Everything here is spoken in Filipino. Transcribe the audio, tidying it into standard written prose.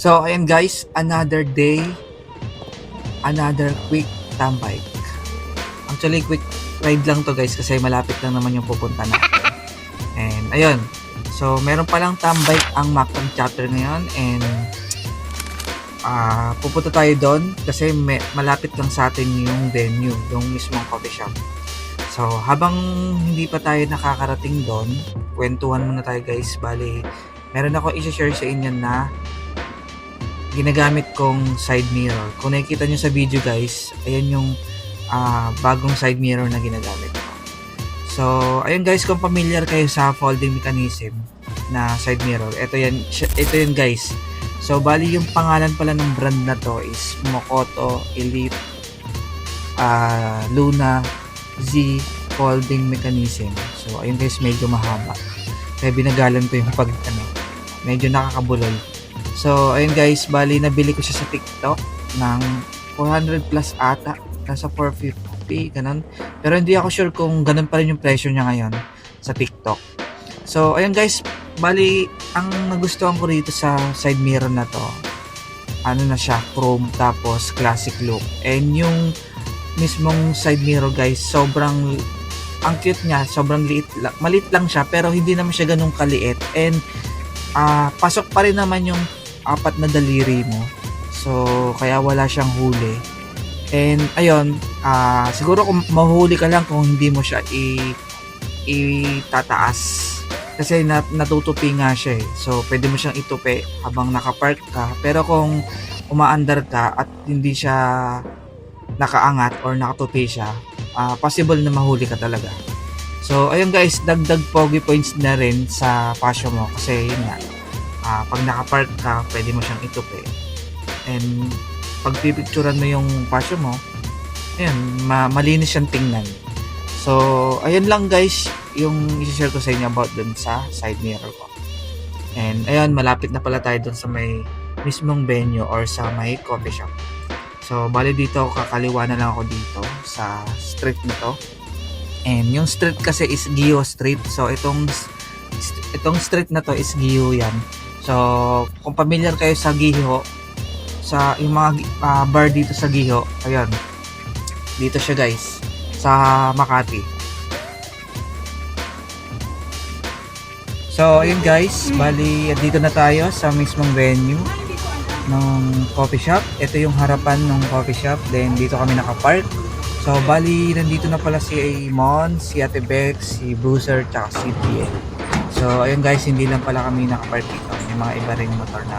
So, ayan guys, another day, another quick tambay. Actually, quick ride lang to guys kasi malapit lang naman yung pupunta natin. And ayun, so meron palang tambay ang Mactan chapter ngayon and pupunta tayo doon kasi malapit lang sa atin yung venue, yung mismong coffee shop. So, habang hindi pa tayo nakakarating doon, kwentuhan muna tayo guys. Bali, meron ako i-share sa inyo na ginagamit kong side mirror. Kung nakikita nyo sa video guys, ayan yung bagong side mirror na ginagamit ko. So, ayun guys, kung familiar kayo sa folding mechanism na side mirror, ito yan guys. So, bali yung pangalan pala ng brand na to is Mokoto Elite Luna Z folding mechanism. So, ayun guys, medyo mahaba. Kaya binagalan ko yung medyo nakakabulol. So, ayun guys, bali nabili ko siya sa TikTok ng 400 plus ata. Nasa 450, ganun. Pero hindi ako sure kung ganun pa rin yung presyo niya ngayon sa TikTok. So, ayun guys, bali, ang nagustuhan ko rito sa side mirror na to, ano na siya, chrome, tapos classic look. And yung mismong side mirror guys, sobrang, ang cute niya, sobrang liit lang. Maliit lang siya, pero hindi naman siya ganun kaliit. And, pasok pa rin naman yung apat na daliri mo. So, kaya wala siyang huli. And, ayun, siguro kung mahuli ka lang kung hindi mo siya itataas. Kasi natutupi nga siya eh. So, pwede mo siyang itupi habang nakapark ka. Pero kung umaandar ka at hindi siya nakaangat or nakatupi siya, possible na mahuli ka talaga. So, ayun guys, dagdag pogi points na rin sa pasyo mo. Kasi yun nga, pag nakapark ka, pwede mo siyang itupi. And pag pipicturan mo yung pasyo mo, ayun, malinis siyang tingnan. So, ayun lang guys, yung i-share ko sa inyo about dun sa side mirror ko. And ayun, malapit na pala tayo dun sa may mismong venue or sa may coffee shop. So, bali dito, kakaliwa na lang ako dito sa street na to. And yung street kasi is Giho Street. So, itong street na to is Giho yan. So, kung familiar kayo sa Giho, sa yung mga bar dito sa Giho, ayun, dito siya guys, sa Makati. So, ayun guys, bali dito na tayo sa mismong venue ng coffee shop. Ito yung harapan ng coffee shop, then dito kami nakapark. So, bali nandito na pala si Mon, si Ate Bex, si Bruiser, tsaka si PN. So, ayun guys, hindi lang pala kami nakapark dito. May mga iba ring motor na